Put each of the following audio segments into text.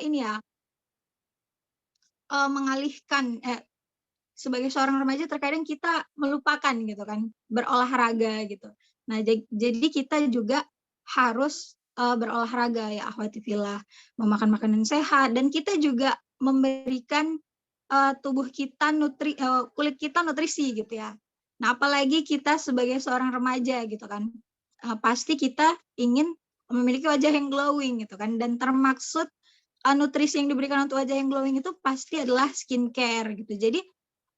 ini ya, mengalihkan sebagai seorang remaja terkadang kita melupakan gitu kan, berolahraga gitu. Nah, jadi kita juga harus berolahraga ya akhwati fillah, memakan makanan sehat, dan kita juga memberikan tubuh kita kulit kita nutrisi gitu ya. Nah, apalagi kita sebagai seorang remaja gitu kan, pasti kita ingin memiliki wajah yang glowing gitu kan, dan termaksud nutrisi yang diberikan untuk wajah yang glowing itu pasti adalah skincare gitu. Jadi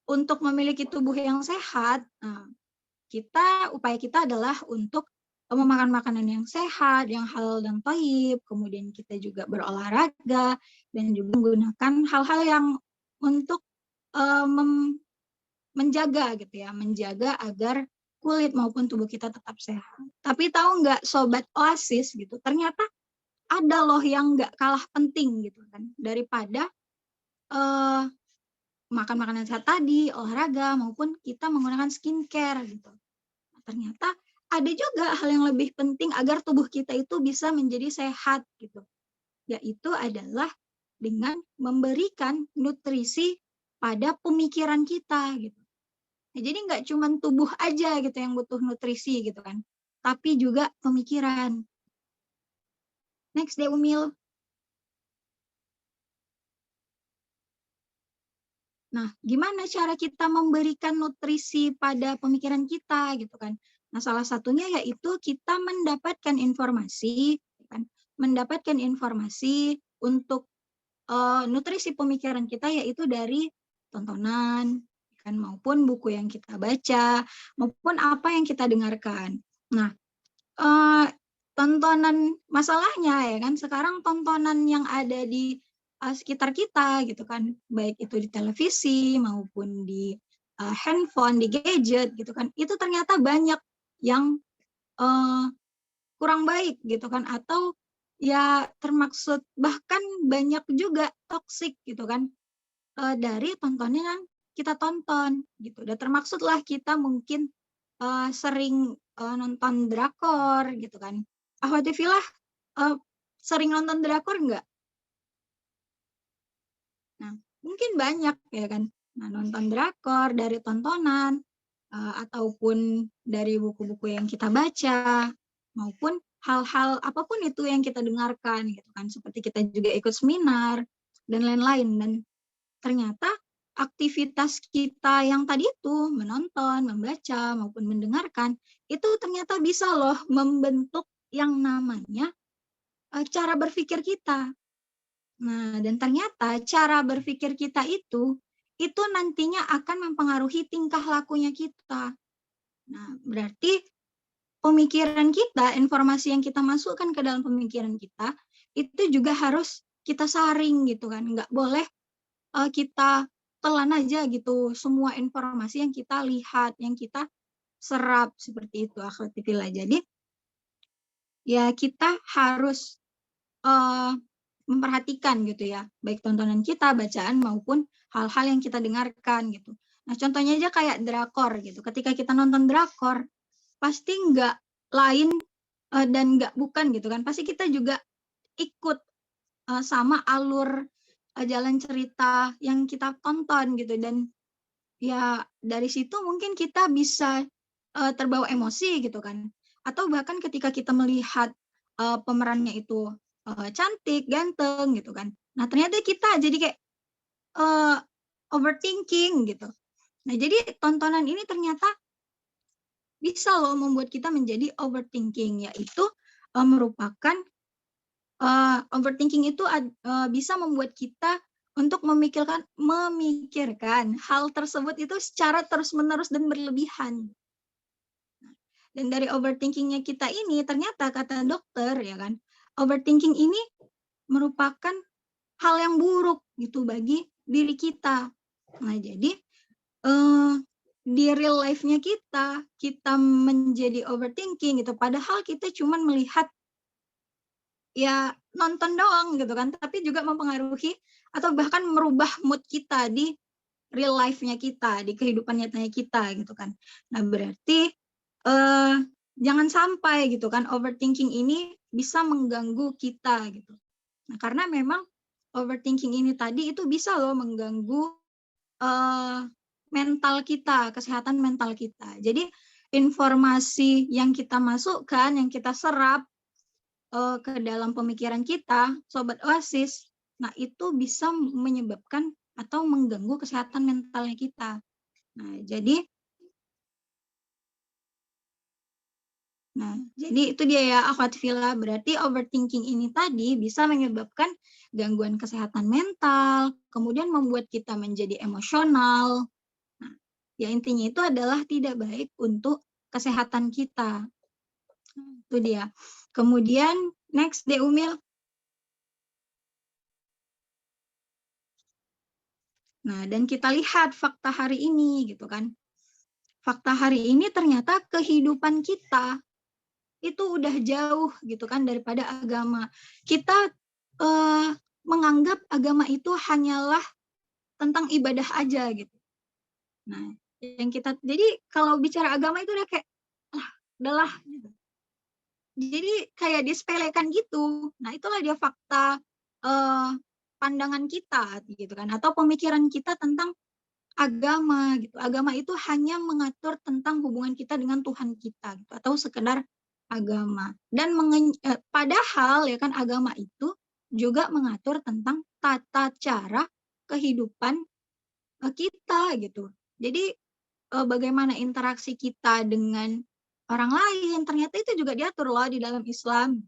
untuk memiliki tubuh yang sehat, upaya kita adalah untuk memakan makanan yang sehat, yang halal dan thayyib, kemudian kita juga berolahraga, dan juga menggunakan hal-hal yang untuk menjaga gitu ya, menjaga agar kulit maupun tubuh kita tetap sehat. Tapi tahu nggak Sobat Oasis gitu, ternyata ada loh yang nggak kalah penting gitu kan, daripada makan makanan sehat tadi, olahraga, maupun kita menggunakan skincare gitu. Nah, ternyata ada juga hal yang lebih penting agar tubuh kita itu bisa menjadi sehat gitu, yaitu adalah dengan memberikan nutrisi pada pemikiran kita gitu. Nah, jadi nggak cuma tubuh aja gitu yang butuh nutrisi gitu kan, tapi juga pemikiran. Next deh Umil. Nah, gimana cara kita memberikan nutrisi pada pemikiran kita gitu kan? Nah, salah satunya yaitu kita mendapatkan informasi, kan? Mendapatkan informasi untuk nutrisi pemikiran kita yaitu dari tontonan, kan, maupun buku yang kita baca, maupun apa yang kita dengarkan. Nah, tontonan masalahnya ya kan sekarang tontonan yang ada di sekitar kita gitu kan, baik itu di televisi maupun di handphone, di gadget gitu kan, itu ternyata banyak yang kurang baik gitu kan, atau ya termaksud bahkan banyak juga toksik gitu kan dari tontonan yang kita tonton gitu. Dan termaksudlah kita mungkin sering nonton drakor gitu kan. Ahwati Filah sering nonton drakor nggak? Nah, mungkin banyak ya kan. Nah, nonton drakor dari tontonan ataupun dari buku-buku yang kita baca maupun hal-hal apapun itu yang kita dengarkan gitu kan. Seperti kita juga ikut seminar dan lain-lain, dan ternyata aktivitas kita yang tadi itu menonton, membaca maupun mendengarkan itu ternyata bisa loh membentuk yang namanya cara berpikir kita. Nah, dan ternyata cara berpikir kita itu nantinya akan mempengaruhi tingkah lakunya kita. Nah, berarti pemikiran kita, informasi yang kita masukkan ke dalam pemikiran kita, itu juga harus kita saring gitu kan. Nggak boleh kita telan aja gitu semua informasi yang kita lihat, yang kita serap seperti itu akhwati fillah. Jadi ya kita harus memperhatikan gitu ya, baik tontonan kita, bacaan maupun hal-hal yang kita dengarkan gitu. Nah, contohnya aja kayak drakor gitu. Ketika kita nonton drakor, pasti nggak lain dan nggak bukan gitu kan. Pasti kita juga ikut sama alur jalan cerita yang kita tonton gitu, dan ya dari situ mungkin kita bisa terbawa emosi gitu kan, atau bahkan ketika kita melihat pemerannya itu cantik, ganteng gitu kan, nah ternyata kita jadi kayak uh, overthinking gitu. Nah, jadi tontonan ini ternyata bisa loh membuat kita menjadi overthinking, yaitu merupakan overthinking itu bisa membuat kita untuk memikirkan hal tersebut itu secara terus-menerus dan berlebihan. Dan dari overthinkingnya kita ini, ternyata kata dokter ya kan, overthinking ini merupakan hal yang buruk gitu bagi diri kita. Nah, jadi di real life-nya kita menjadi overthinking gitu, padahal kita cuma melihat ya nonton doang gitu kan, tapi juga mempengaruhi atau bahkan merubah mood kita di real life-nya kita, di kehidupan nyatanya kita gitu kan. Nah, berarti jangan sampai gitu kan overthinking ini bisa mengganggu kita gitu. Nah, karena memang overthinking ini tadi itu bisa loh mengganggu mental kita, kesehatan mental kita. Jadi informasi yang kita masukkan, yang kita serap ke dalam pemikiran kita, Sobat Oasis, nah itu bisa menyebabkan atau mengganggu kesehatan mentalnya kita. Nah, jadi itu dia ya, akhwat fillah. Berarti overthinking ini tadi bisa menyebabkan gangguan kesehatan mental, kemudian membuat kita menjadi emosional. Nah, ya intinya itu adalah tidak baik untuk kesehatan kita. Itu dia. Kemudian next deh Umil. Nah, dan kita lihat fakta hari ini gitu kan. Fakta hari ini ternyata kehidupan kita itu udah jauh gitu kan daripada agama. Kita menganggap agama itu hanyalah tentang ibadah aja gitu. Nah, jadi kalau bicara agama itu udah kayak udahlah gitu. Jadi kayak disepelekan gitu. Nah, itulah dia fakta pandangan kita gitu kan, atau pemikiran kita tentang agama gitu. Agama itu hanya mengatur tentang hubungan kita dengan Tuhan kita gitu, atau sekedar agama. Dan padahal ya kan agama itu juga mengatur tentang tata cara kehidupan kita gitu. Jadi bagaimana interaksi kita dengan orang lain ternyata itu juga diatur loh di dalam Islam.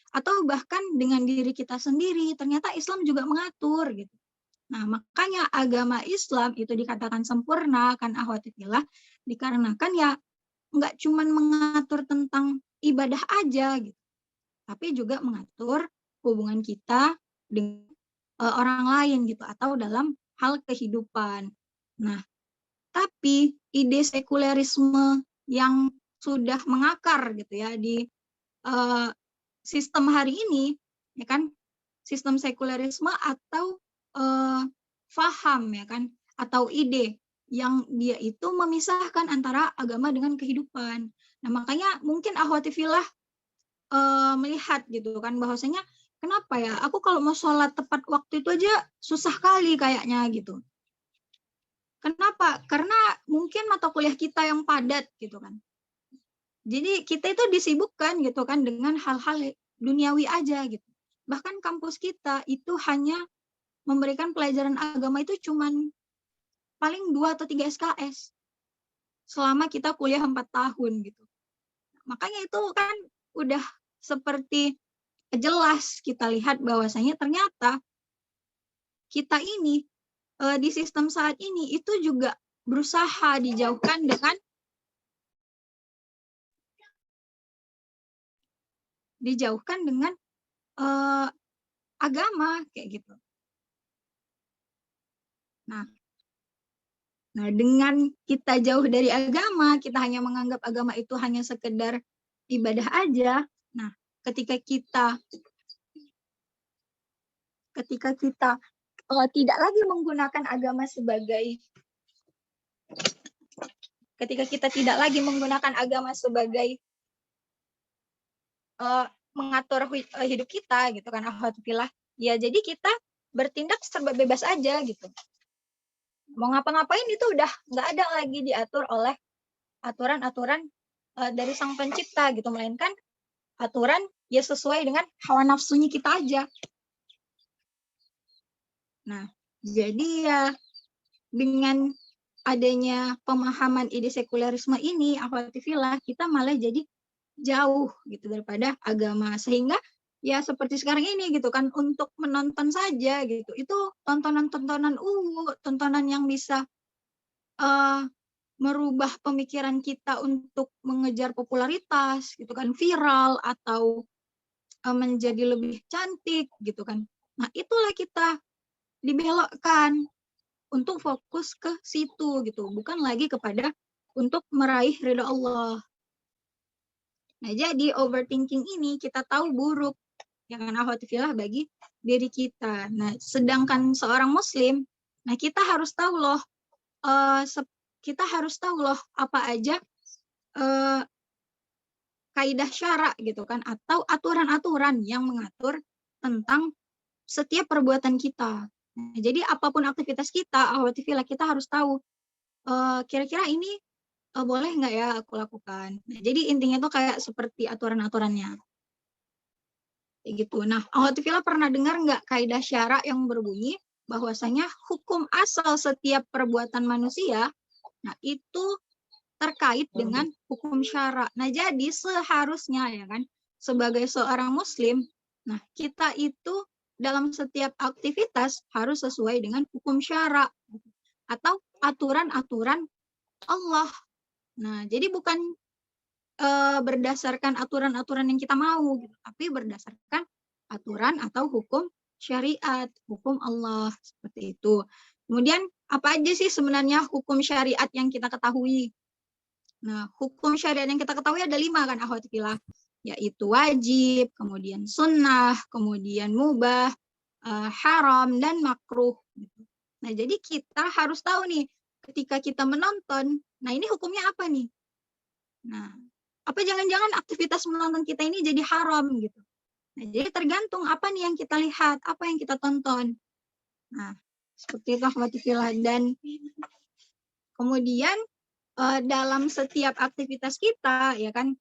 Atau bahkan dengan diri kita sendiri ternyata Islam juga mengatur gitu. Nah, makanya agama Islam itu dikatakan sempurna kan akhwati fillah dikarenakan ya nggak cuma mengatur tentang ibadah aja gitu, tapi juga mengatur hubungan kita dengan orang lain gitu atau dalam hal kehidupan. Nah, tapi ide sekulerisme yang sudah mengakar gitu ya di sistem hari ini, ya kan, sistem sekulerisme atau faham ya kan, atau ide yang dia itu memisahkan antara agama dengan kehidupan. Nah makanya mungkin akhwati fillah melihat gitu kan bahwasanya kenapa ya aku kalau mau sholat tepat waktu itu aja susah kali kayaknya gitu. Kenapa? Karena mungkin mata kuliah kita yang padat gitu kan. Jadi kita itu disibukkan gitu kan dengan hal-hal duniawi aja gitu. Bahkan kampus kita itu hanya memberikan pelajaran agama itu cuman paling 2 atau 3 SKS selama kita kuliah 4 tahun gitu. Makanya itu kan udah seperti jelas kita lihat bahwasanya ternyata kita ini di sistem saat ini itu juga berusaha dijauhkan dengan agama kayak gitu. Nah, dengan kita jauh dari agama, kita hanya menganggap agama itu hanya sekedar ibadah aja. Nah, ketika kita tidak lagi menggunakan agama sebagai mengatur hidup kita gitu kan, alhamdulillah. Ya jadi kita bertindak serba bebas aja gitu. Mau ngapa-ngapain itu udah nggak ada lagi diatur oleh aturan-aturan dari Sang Pencipta gitu, melainkan aturan ya sesuai dengan hawa nafsunya kita aja. Nah, jadi ya dengan adanya pemahaman ide sekulerisme ini, akhwatifillah, kita malah jadi jauh gitu daripada agama. Sehingga ya seperti sekarang ini gitu kan, untuk menonton saja gitu, itu tontonan-tontonan tontonan yang bisa merubah pemikiran kita untuk mengejar popularitas gitu kan, viral atau menjadi lebih cantik gitu kan. Nah, itulah kita dibelokkan untuk fokus ke situ gitu, bukan lagi kepada untuk meraih ridha Allah. Nah, jadi overthinking ini kita tahu buruk ya kan akhwatifillah bagi diri kita. Nah, sedangkan seorang muslim, nah kita harus tahu loh apa aja kaidah syara gitu kan, atau aturan-aturan yang mengatur tentang setiap perbuatan kita. Nah, jadi apapun aktivitas kita, akhwati fillah, kita harus tahu kira-kira ini boleh nggak ya aku lakukan. Nah, jadi intinya tuh kayak seperti aturan-aturannya. Kayak gitu. Nah, akhwati fillah pernah dengar nggak kaidah syara yang berbunyi bahwasanya hukum asal setiap perbuatan manusia, nah itu terkait dengan hukum syara. Nah, jadi seharusnya ya kan sebagai seorang muslim, nah kita itu dalam setiap aktivitas harus sesuai dengan hukum syara atau aturan-aturan Allah. Nah, jadi bukan berdasarkan aturan-aturan yang kita mau, gitu, tapi berdasarkan aturan atau hukum syariat, hukum Allah, seperti itu. Kemudian apa aja sih sebenarnya hukum syariat yang kita ketahui? Nah, hukum syariat yang kita ketahui ada 5 kan, akhwat fillah, yaitu wajib, kemudian sunnah, kemudian mubah, haram, dan makruh. Nah, jadi kita harus tahu nih, ketika kita menonton, nah ini hukumnya apa nih? Nah, apa jangan-jangan aktivitas menonton kita ini jadi haram gitu? Nah, jadi tergantung apa nih yang kita lihat, apa yang kita tonton. Nah, seperti itu akhwat fillah. Dan kemudian dalam setiap aktivitas kita, ya kan,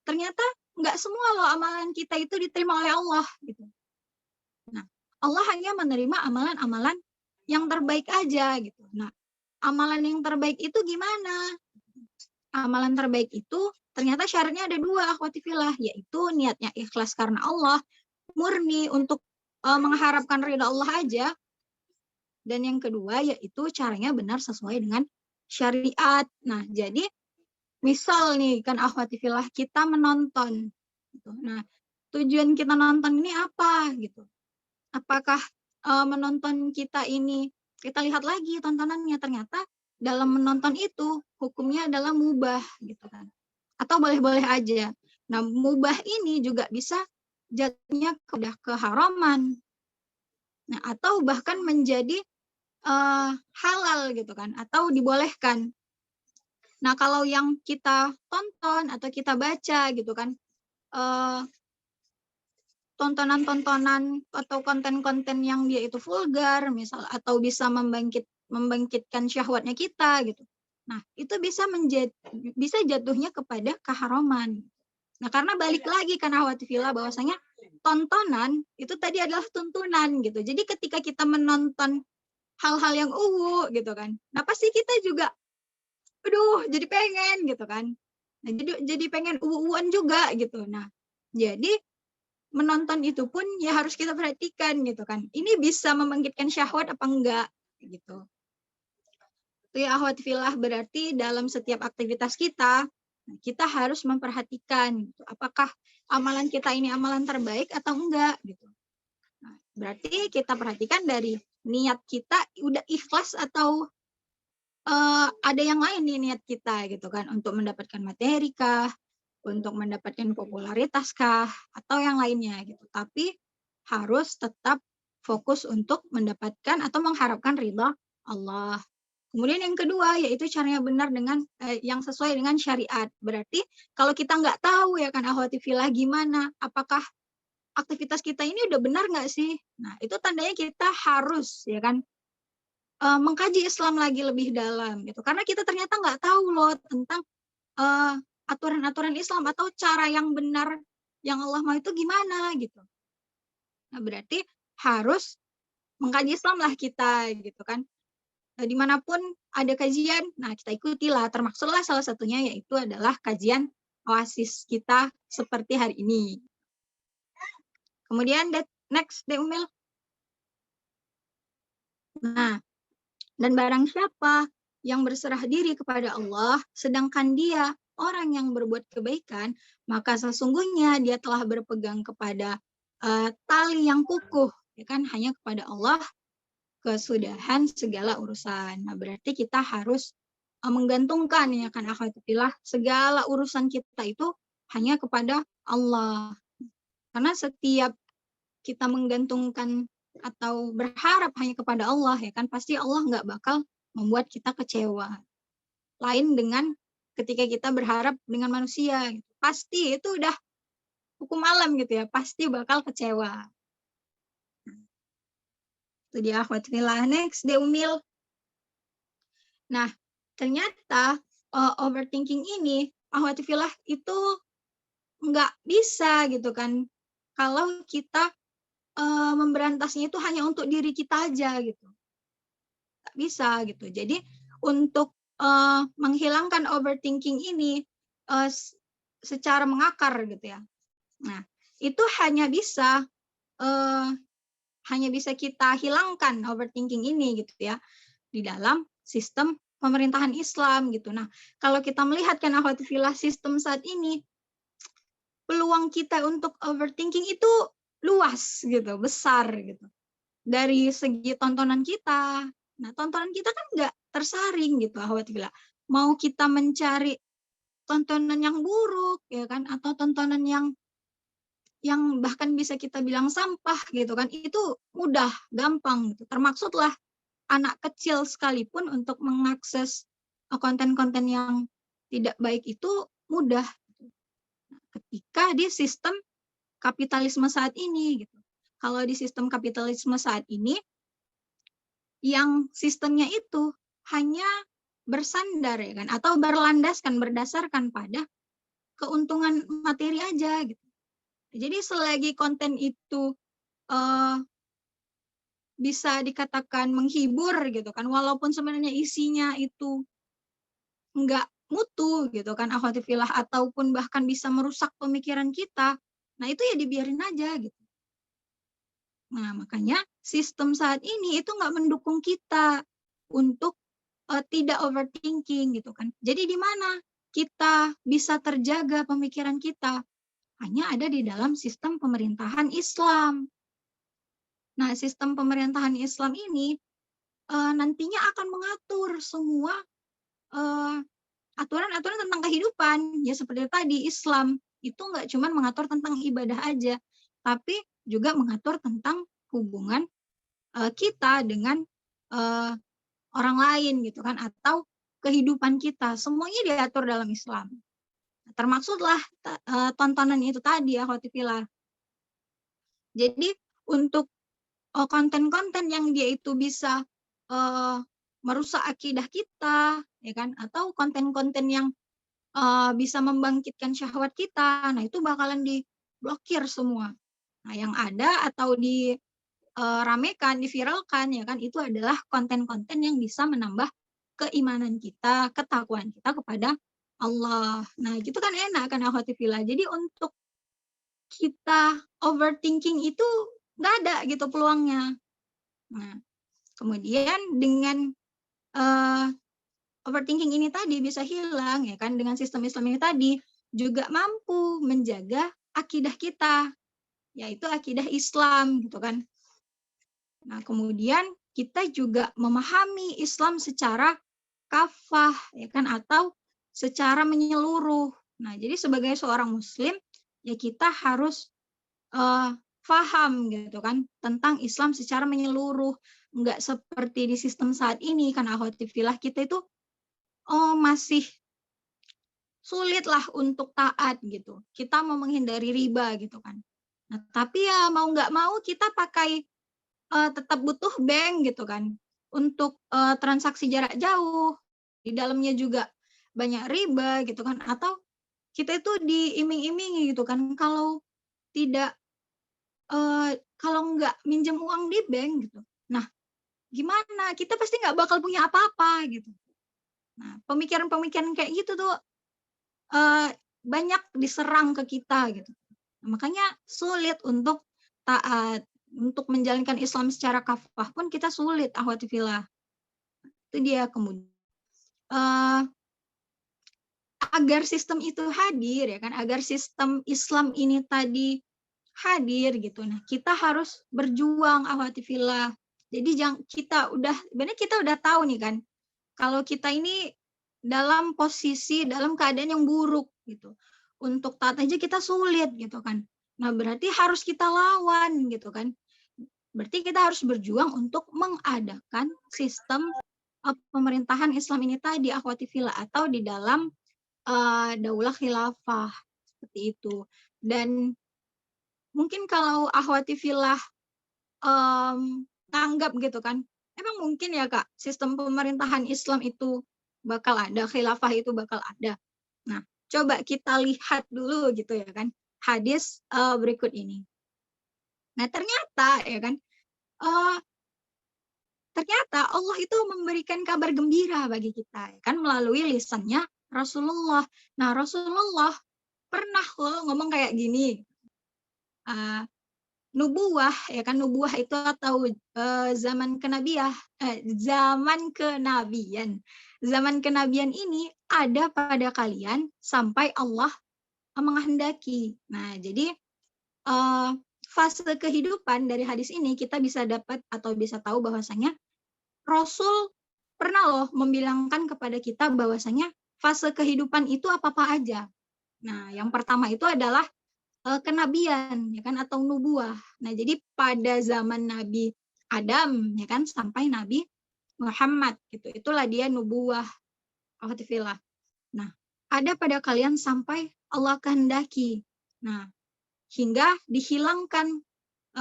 ternyata nggak semua loh amalan kita itu diterima oleh Allah gitu. Nah, Allah hanya menerima amalan-amalan yang terbaik aja gitu. Nah, amalan yang terbaik itu gimana? Amalan terbaik itu ternyata syaratnya ada 2, akhwati fillah, yaitu niatnya ikhlas karena Allah, murni untuk mengharapkan ridha Allah aja. Dan yang kedua yaitu caranya benar sesuai dengan syariat. Nah, jadi misal nih kan akhwati fillah kita menonton gitu. Nah, tujuan kita nonton ini apa gitu? Apakah menonton kita ini kita lihat lagi tontonannya ternyata dalam menonton itu hukumnya adalah mubah gitu kan. Atau boleh-boleh aja. Nah, mubah ini juga bisa jatuhnya kepada keharaman. Nah, atau bahkan menjadi halal gitu kan atau dibolehkan. Nah, kalau yang kita tonton atau kita baca gitu kan, tontonan-tontonan atau konten-konten yang dia itu vulgar, misal atau bisa membangkitkan syahwatnya kita gitu. Nah, itu bisa jatuhnya kepada keharaman. Nah, karena balik lagi kan akhwati fillah bahwasanya tontonan itu tadi adalah tuntunan gitu. Jadi ketika kita menonton hal-hal yang gitu kan, nah pasti kita juga aduh jadi pengen gitu kan. Nah, jadi pengen uwan juga gitu. Nah, jadi menonton itu pun ya harus kita perhatikan gitu kan. Ini bisa membangkitkan syahwat apa enggak gitu. Itu ya akhwat fillah, berarti dalam setiap aktivitas kita harus memperhatikan gitu. Apakah amalan kita ini amalan terbaik atau enggak gitu. Nah, berarti kita perhatikan dari niat kita udah ikhlas atau ada yang lain nih niat kita gitu kan, untuk mendapatkan materi kah, untuk mendapatkan popularitas kah, atau yang lainnya gitu. Tapi harus tetap fokus untuk mendapatkan atau mengharapkan ridha Allah. Kemudian yang kedua yaitu caranya benar dengan yang sesuai dengan syariat. Berarti kalau kita nggak tahu ya kan akhwati fillah gimana, apakah aktivitas kita ini udah benar nggak sih? Nah, itu tandanya kita harus ya kan mengkaji Islam lagi lebih dalam gitu. Karena kita ternyata nggak tahu loh tentang aturan-aturan Islam atau cara yang benar yang Allah mau itu gimana gitu. Nah, berarti harus mengkaji Islam lah kita gitu kan. Dimanapun ada kajian, nah kita ikutilah. Termaksudlah salah satunya yaitu adalah kajian Oasis kita seperti hari ini. Kemudian next, Umil. Nah, dan barang siapa yang berserah diri kepada Allah, sedangkan dia orang yang berbuat kebaikan, maka sesungguhnya dia telah berpegang kepada tali yang kukuh, ya kan, hanya kepada Allah kesudahan segala urusan. Nah, berarti kita harus menggantungkan ya kan akhwatillah segala urusan kita itu hanya kepada Allah. Karena setiap kita menggantungkan atau berharap hanya kepada Allah ya kan pasti Allah nggak bakal membuat kita kecewa. Lain dengan ketika kita berharap dengan manusia gitu. Pasti itu udah hukum alam gitu ya, pasti bakal kecewa. Itu dia akhwat fillah. Next, De Umil. Nah, ternyata overthinking ini akhwat fillah itu nggak bisa gitu kan kalau kita memberantasnya itu hanya untuk diri kita aja gitu. Nggak bisa gitu. Jadi untuk menghilangkan overthinking ini secara mengakar gitu ya. Nah, itu hanya bisa kita hilangkan overthinking ini gitu ya di dalam sistem pemerintahan Islam gitu. Nah, kalau kita melihat kan akhwat fillah sistem saat ini, peluang kita untuk overthinking itu luas gitu, besar gitu. Dari segi tontonan kita. Nah, tontonan kita kan nggak tersaring gitu, akhwat fillah. Mau kita mencari tontonan yang buruk ya kan, atau tontonan yang bahkan bisa kita bilang sampah gitu kan, itu mudah, gampang gitu. Termaksudlah anak kecil sekalipun untuk mengakses konten-konten yang tidak baik itu mudah ketika di sistem kapitalisme saat ini gitu. Kalau di sistem kapitalisme saat ini yang sistemnya itu hanya bersandar ya kan atau berlandaskan berdasarkan pada keuntungan materi aja gitu. Jadi selagi konten itu uh, bisa dikatakan menghibur gitu kan, walaupun sebenarnya isinya itu nggak mutu gitu kan, akhwati fillah, ataupun bahkan bisa merusak pemikiran kita, nah itu ya dibiarin aja gitu. Nah makanya sistem saat ini itu nggak mendukung kita untuk tidak overthinking gitu kan. Jadi di mana kita bisa terjaga pemikiran kita? Hanya ada di dalam sistem pemerintahan Islam. Nah, sistem pemerintahan Islam ini nantinya akan mengatur semua aturan-aturan tentang kehidupan. Ya seperti tadi, Islam itu nggak cuma mengatur tentang ibadah aja, tapi juga mengatur tentang hubungan kita dengan uh, orang lain gitu kan, atau kehidupan kita. Semuanya diatur dalam Islam. Termaksudlah tontonan itu tadi ya, akhwati fillah. Jadi untuk konten-konten yang dia itu bisa merusak akidah kita, ya kan? Atau konten-konten yang bisa membangkitkan syahwat kita, nah itu bakalan diblokir semua. Nah yang ada atau diramekan, diviralkan, ya kan? Itu adalah konten-konten yang bisa menambah keimanan kita, ketakwaan kita kepada Allah. Nah gitu kan enak kan akhwati fillah. Jadi untuk kita overthinking itu nggak ada gitu peluangnya. Nah, kemudian dengan overthinking ini tadi bisa hilang ya kan, dengan sistem Islam ini tadi juga mampu menjaga akidah kita, yaitu akidah Islam gitu kan. Nah, kemudian kita juga memahami Islam secara kafah ya kan, atau secara menyeluruh. Nah, jadi sebagai seorang muslim ya kita harus paham gitu kan tentang Islam secara menyeluruh, nggak seperti di sistem saat ini kan akhwati fillah, kita itu masih sulit lah untuk taat gitu. Kita mau menghindari riba gitu kan. Nah, tapi ya mau nggak mau kita pakai tetap butuh bank gitu kan untuk transaksi jarak jauh. Di dalamnya juga banyak riba gitu kan, atau kita itu diiming-imingi gitu kan, kalau tidak kalau nggak minjem uang di bank gitu. Nah, gimana? Kita pasti nggak bakal punya apa-apa gitu. Nah, pemikiran-pemikiran kayak gitu tuh banyak diserang ke kita gitu. Nah, makanya sulit untuk taat, untuk menjalankan Islam secara kafah pun kita sulit, akhwati fillah. Itu dia. Kemudian agar sistem itu hadir ya kan, agar sistem Islam ini tadi hadir gitu. Nah, kita harus berjuang, akhwati fillah. Jadi benar kita udah tahu nih kan, kalau kita ini dalam posisi, dalam keadaan yang buruk gitu. Untuk taat aja kita sulit gitu kan. Nah, berarti harus kita lawan gitu kan. Berarti kita harus berjuang untuk mengadakan sistem pemerintahan Islam ini tadi, akhwati fillah, atau di dalam daulah khilafah seperti itu. Dan mungkin kalau akhwati fillah nganggap gitu kan, emang mungkin ya Kak, sistem pemerintahan Islam itu bakal ada, khilafah itu bakal ada. Nah, coba kita lihat dulu gitu ya kan, hadis berikut ini. Nah, ternyata ya kan, eee, ternyata Allah itu memberikan kabar gembira bagi kita ya kan melalui lisannya Rasulullah. Nah, Rasulullah pernah loh ngomong kayak gini, eee nubuwah ya kan, nubuwah itu atau, zaman kenabian. Zaman kenabian ini ada pada kalian sampai Allah menghendaki. Nah, jadi, eee, fase kehidupan dari hadis ini kita bisa dapat atau bisa tahu bahwasanya Rasul pernah loh membilangkan kepada kita bahwasanya fase kehidupan itu apa-apa aja. Nah, yang pertama itu adalah kenabian ya kan atau nubuah. Nah, jadi pada zaman Nabi Adam ya kan sampai Nabi Muhammad gitu. Itulah dia nubuah akhwatifillah. Nah, ada pada kalian sampai Allah kehendaki. Nah, hingga dihilangkan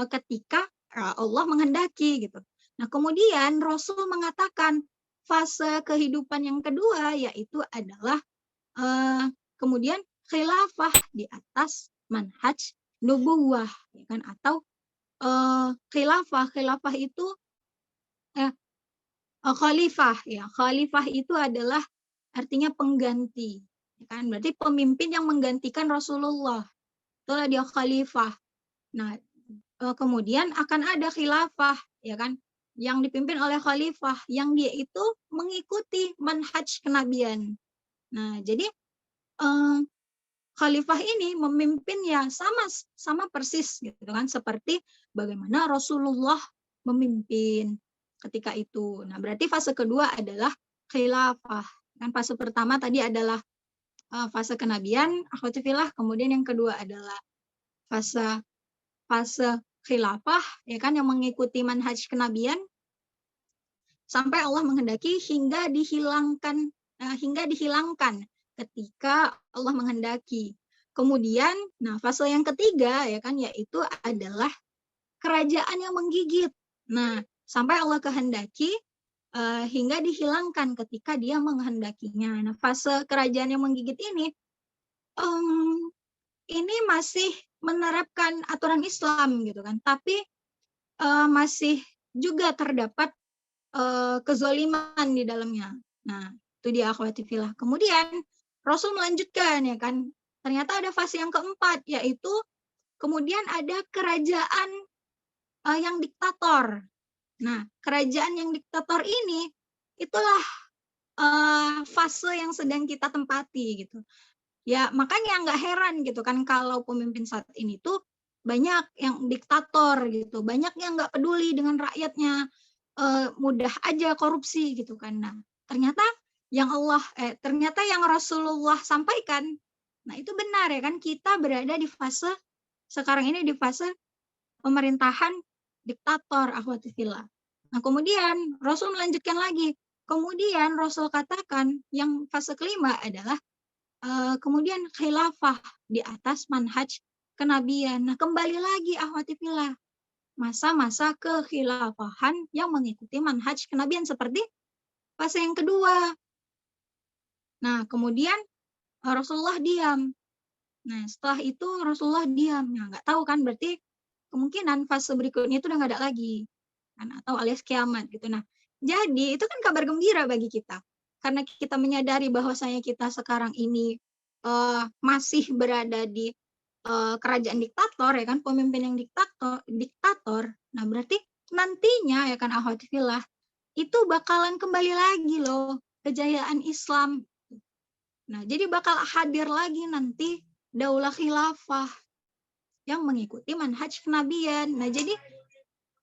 ketika Allah menghendaki gitu. Nah, kemudian Rasul mengatakan fase kehidupan yang kedua yaitu adalah kemudian khilafah di atas manhaj nubuwah ya kan atau khilafah itu eh, khalifah ya khalifah itu adalah artinya pengganti ya kan berarti pemimpin yang menggantikan Rasulullah itulah dia khalifah. Nah, kemudian akan ada khilafah ya kan yang dipimpin oleh khalifah yang dia itu mengikuti manhaj kenabian. Nah, jadi eh, khalifah ini memimpin ya sama sama persis gitu kan seperti bagaimana Rasulullah memimpin ketika itu. Nah, berarti fase kedua adalah khilafah. Kan fase pertama tadi adalah fase kenabian, akhwatifillah, kemudian yang kedua adalah fase fase khilafah ya kan yang mengikuti manhaj kenabian sampai Allah menghendaki hingga dihilangkan ketika Allah menghendaki. Kemudian, nah fase yang ketiga ya kan yaitu adalah kerajaan yang menggigit. Nah, sampai Allah kehendaki hingga dihilangkan ketika Dia menghendakinya. Nah, fase kerajaan yang menggigit ini masih menerapkan aturan Islam gitu kan, tapi masih juga terdapat kezoliman di dalamnya. Nah, itu dia akhwati fillah. Kemudian Rasul melanjutkan ya kan. Ternyata ada fase yang keempat yaitu kemudian ada kerajaan yang diktator. Nah, kerajaan yang diktator ini itulah fase yang sedang kita tempati gitu. Ya, makanya nggak heran gitu kan kalau pemimpin saat ini tuh banyak yang diktator gitu, banyak yang nggak peduli dengan rakyatnya, mudah aja korupsi gitu kan. Nah, ternyata ternyata yang Rasulullah sampaikan, nah itu benar ya kan kita berada di fase sekarang ini di fase pemerintahan diktator akhwati fillah. Nah, kemudian Rasul melanjutkan lagi. Kemudian Rasul katakan yang fase kelima adalah kemudian khilafah di atas manhaj kenabian. Nah, kembali lagi akhwati fillah, masa-masa kekhilafahan yang mengikuti manhaj kenabian seperti fase yang kedua. Nah, kemudian Rasulullah diam. Nah, setelah itu Rasulullah diam. Nah, nggak tahu kan berarti kemungkinan fase berikutnya itu udah nggak ada lagi. Kan, atau alias kiamat gitu. Nah, jadi itu kan kabar gembira bagi kita. Karena kita menyadari bahwasanya kita sekarang ini masih berada di kerajaan diktator ya kan, pemimpin yang diktator. Nah, berarti nantinya ya kan akhwati fillah itu bakalan kembali lagi loh kejayaan Islam. Nah, jadi bakal hadir lagi nanti daulah khilafah yang mengikuti manhaj kenabian. Nah, jadi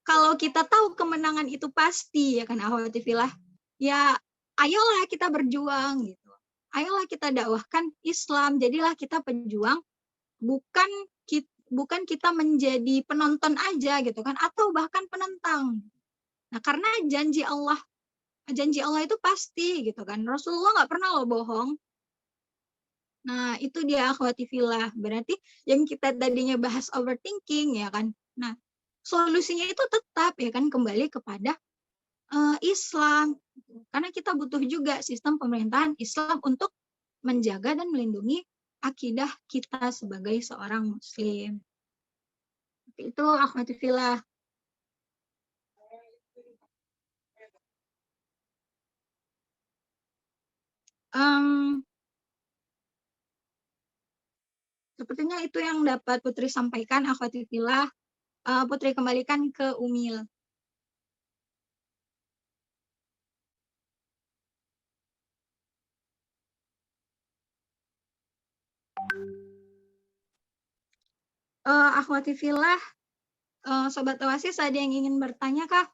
kalau kita tahu kemenangan itu pasti ya kan akhwati fillah, ya ayolah kita berjuang gitu. Ayolah kita dakwahkan Islam, jadilah kita pejuang, bukan bukan kita menjadi penonton aja gitu kan atau bahkan penentang. Nah, karena janji Allah itu pasti gitu kan. Rasulullah nggak pernah loh bohong. Nah, itu dia akhwati fillah. Berarti yang kita tadinya bahas overthinking ya kan. Nah, solusinya itu tetap ya kan kembali kepada Islam. Karena kita butuh juga sistem pemerintahan Islam untuk menjaga dan melindungi akidah kita sebagai seorang muslim. Itu akhwati fillah. Sepertinya itu yang dapat Putri sampaikan, akhwati fillah. Putri kembalikan ke Umil. Akhwati fillah, Sobat Oasis ada yang ingin bertanya kah?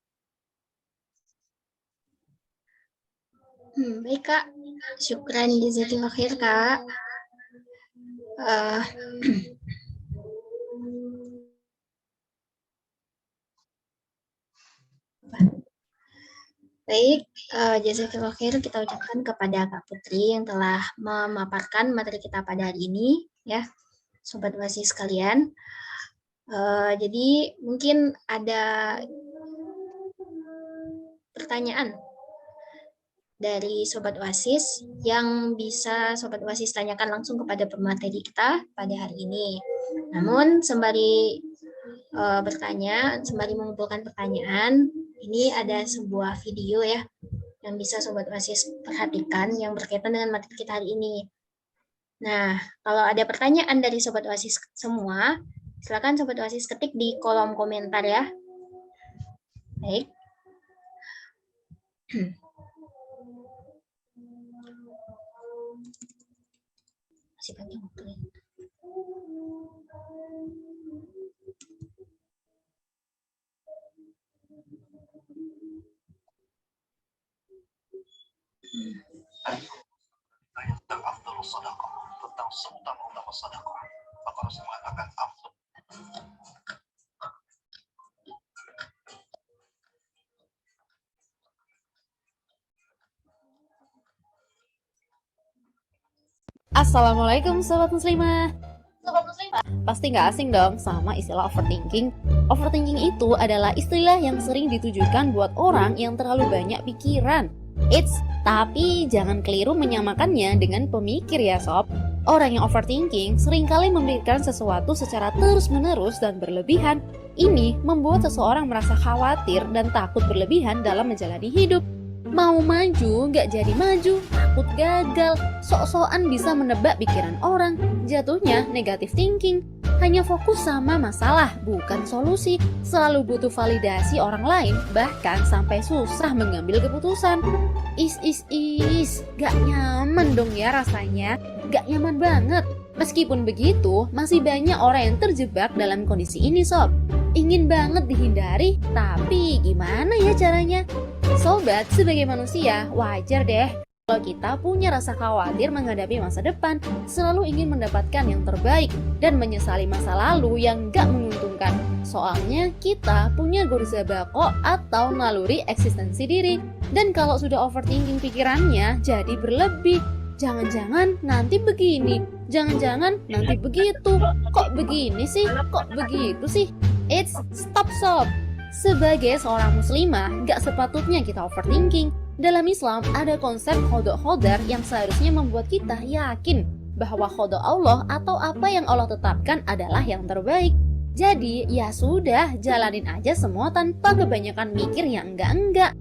Baik Kak, syukran jazakallahu khair Kak. Baik, jazakallahu khair kita ucapkan kepada Kak Putri yang telah memaparkan materi kita pada hari ini, ya, Sobat Oasis sekalian. Jadi mungkin ada pertanyaan dari Sobat Oasis yang bisa Sobat Oasis tanyakan langsung kepada pemateri kita pada hari ini. Namun sembari bertanya, sembari mengumpulkan pertanyaan, ini ada sebuah video ya yang bisa Sobat Oasis perhatikan yang berkaitan dengan materi kita hari ini. Nah, kalau ada pertanyaan dari Sobat Oasis semua, silakan Sobat Oasis ketik di kolom komentar ya. Baik. Masih panjang waktunya. Tentang afdhalus sadaqah, tentang seutama-utama sedekah. Maka Rasul mengatakan afdhal. Assalamualaikum Sobat Muslimah. Pasti nggak asing dong sama istilah overthinking. Overthinking itu adalah istilah yang sering ditujukan buat orang yang terlalu banyak pikiran. Tapi jangan keliru menyamakannya dengan pemikir ya sob. Orang yang overthinking seringkali memikirkan sesuatu secara terus-menerus dan berlebihan. Ini membuat seseorang merasa khawatir dan takut berlebihan dalam menjalani hidup. Mau maju, nggak jadi maju, takut gagal, sok-sokan bisa menebak pikiran orang, jatuhnya negative thinking. Hanya fokus sama masalah, bukan solusi, selalu butuh validasi orang lain, bahkan sampai susah mengambil keputusan. Gak nyaman dong ya rasanya, gak nyaman banget. Meskipun begitu, masih banyak orang yang terjebak dalam kondisi ini sob. Ingin banget dihindari, tapi gimana ya caranya? Sobat, sebagai manusia, wajar deh kalau kita punya rasa khawatir menghadapi masa depan, selalu ingin mendapatkan yang terbaik, dan menyesali masa lalu yang gak menguntungkan. Soalnya kita punya gurza bako atau naluri eksistensi diri. Dan kalau sudah overthinking pikirannya, jadi berlebih. Jangan-jangan nanti begini, jangan-jangan nanti begitu. Kok begini sih? Kok begitu sih? Stop sob. Sebagai seorang muslimah, gak sepatutnya kita overthinking. Dalam Islam, ada konsep qada-qadar yang seharusnya membuat kita yakin bahwa qada Allah atau apa yang Allah tetapkan adalah yang terbaik. Jadi, ya sudah, jalanin aja semua tanpa kebanyakan mikir yang enggak-enggak.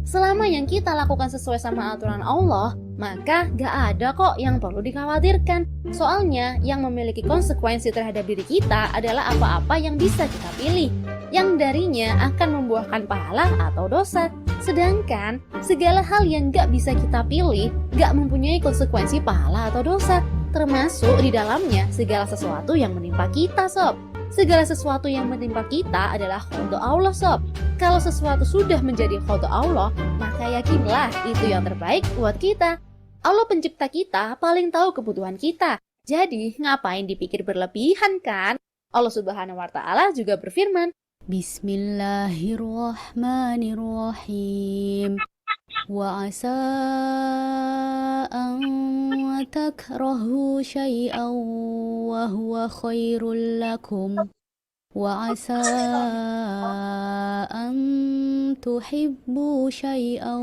Selama yang kita lakukan sesuai sama aturan Allah, maka gak ada kok yang perlu dikhawatirkan. Soalnya, yang memiliki konsekuensi terhadap diri kita adalah apa-apa yang bisa kita pilih, yang darinya akan membuahkan pahala atau dosa. Sedangkan segala hal yang gak bisa kita pilih gak mempunyai konsekuensi pahala atau dosa, termasuk di dalamnya segala sesuatu yang menimpa kita sob. Segala sesuatu yang menimpa kita adalah qada Allah sob. Kalau sesuatu sudah menjadi qada Allah, maka yakinlah itu yang terbaik buat kita. Allah pencipta kita paling tahu kebutuhan kita. Jadi ngapain dipikir berlebihan kan? Allah Subhanahu wa Ta'ala juga berfirman, Bismillahirrahmanirrahim. Wa asa an takrahu syai'an wa huwa khairul lakum وعسى أن تحبوا شيئا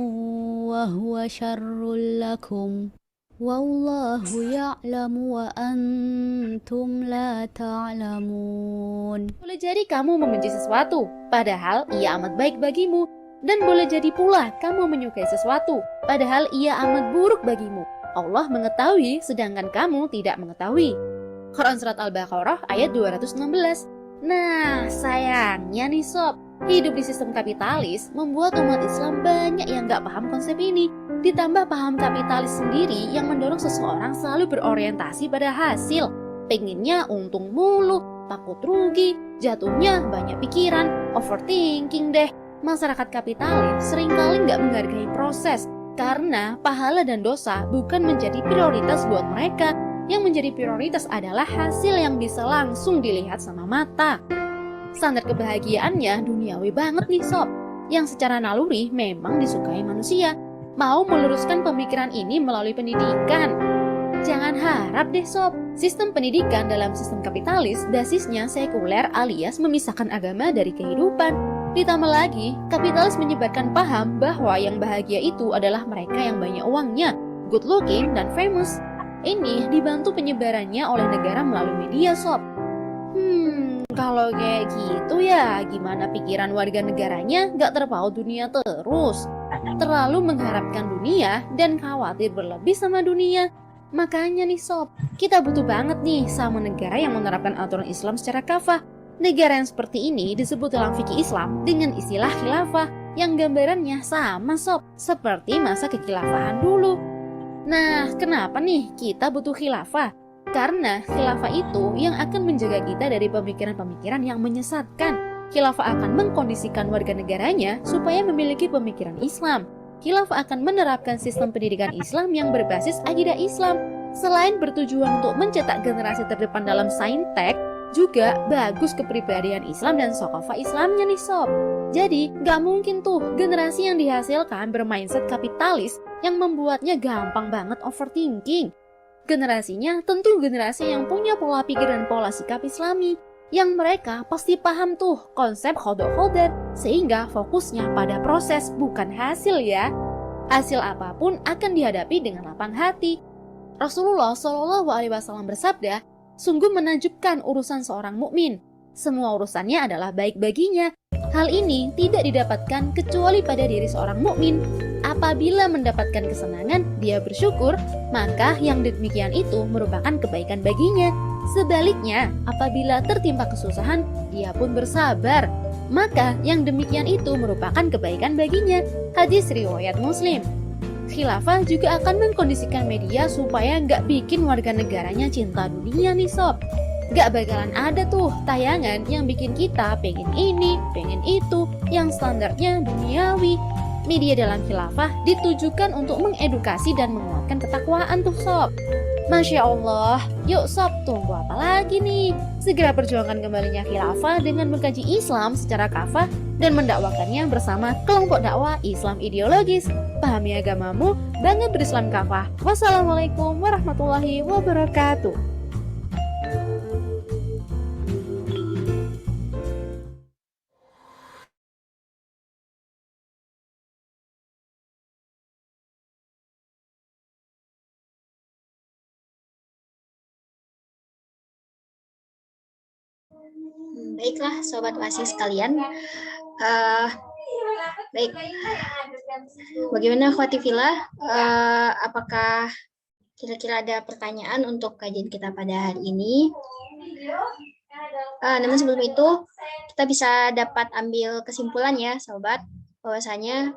وهو شر لكم والله يعلم وأنتم لا تعلمون. Boleh jadi kamu membenci sesuatu, padahal ia amat baik bagimu. Dan boleh jadi pula kamu menyukai sesuatu, padahal ia amat buruk bagimu. Allah mengetahui, sedangkan kamu tidak mengetahui. Quran Surat Al-Baqarah ayat 216. Nah, sayangnya nih sob, hidup di sistem kapitalis membuat umat Islam banyak yang gak paham konsep ini. Ditambah paham kapitalis sendiri yang mendorong seseorang selalu berorientasi pada hasil. Pengennya untung mulu, takut rugi, jatuhnya banyak pikiran, overthinking deh. Masyarakat kapitalis seringkali nggak menghargai proses karena pahala dan dosa bukan menjadi prioritas buat mereka. Yang menjadi prioritas adalah hasil yang bisa langsung dilihat sama mata. Standar kebahagiaannya duniawi banget nih sob, yang secara naluri memang disukai manusia. Mau meluruskan pemikiran ini melalui pendidikan. Jangan harap deh sob, sistem pendidikan dalam sistem kapitalis basisnya sekuler alias memisahkan agama dari kehidupan. Ditambah lagi, kapitalis menyebarkan paham bahwa yang bahagia itu adalah mereka yang banyak uangnya, good looking, dan famous. Ini dibantu penyebarannya oleh negara melalui media sob. Kalau kayak gitu ya, gimana pikiran warga negaranya gak terpaut dunia terus? Terlalu mengharapkan dunia dan khawatir berlebih sama dunia. Makanya nih sob, kita butuh banget nih sama negara yang menerapkan aturan Islam secara kafah. Negara yang seperti ini disebut dalam fikih Islam dengan istilah khilafah, yang gambarannya sama sob, seperti masa kekhilafahan dulu. Nah, kenapa nih kita butuh khilafah? Karena khilafah itu yang akan menjaga kita dari pemikiran-pemikiran yang menyesatkan. Khilafah akan mengkondisikan warga negaranya supaya memiliki pemikiran Islam. Khilafah akan menerapkan sistem pendidikan Islam yang berbasis akidah Islam. Selain bertujuan untuk mencetak generasi terdepan dalam saintek, juga bagus kepribadian Islam dan sokofah Islamnya nih sob. Jadi gak mungkin tuh generasi yang dihasilkan bermindset kapitalis yang membuatnya gampang banget overthinking. Generasinya tentu generasi yang punya pola pikir dan pola sikap Islami, yang mereka pasti paham tuh konsep khodok-khodan, sehingga fokusnya pada proses bukan hasil ya. Hasil apapun akan dihadapi dengan lapang hati. Rasulullah Shallallahu Alaihi Wasallam bersabda, sungguh menakjubkan urusan seorang mukmin. Semua urusannya adalah baik baginya. Hal ini tidak didapatkan kecuali pada diri seorang mukmin. Apabila mendapatkan kesenangan, dia bersyukur, maka yang demikian itu merupakan kebaikan baginya. Sebaliknya, apabila tertimpa kesusahan, dia pun bersabar, maka yang demikian itu merupakan kebaikan baginya. Hadis riwayat Muslim. Khilafah juga akan mengkondisikan media supaya nggak bikin warga negaranya cinta dunia nih sob. Nggak bakalan ada tuh tayangan yang bikin kita pengen ini, pengen itu, yang standarnya duniawi. Media dalam khilafah ditujukan untuk mengedukasi dan menguatkan ketakwaan tuh sob. Masya Allah, yuk sob, tunggu apa lagi nih? Segera perjuangkan kembalinya khilafah dengan mengkaji Islam secara kafah dan mendakwakannya bersama kelompok dakwah Islam ideologis. Pahami agamamu, bangga berislam kafah. Wassalamualaikum warahmatullahi wabarakatuh. Baiklah Sobat Oasis sekalian, baik, bagaimana Akhwati Fillah, apakah kira-kira ada pertanyaan untuk kajian kita pada hari ini? Namun sebelum itu, kita bisa dapat ambil kesimpulan ya Sobat, bahwasanya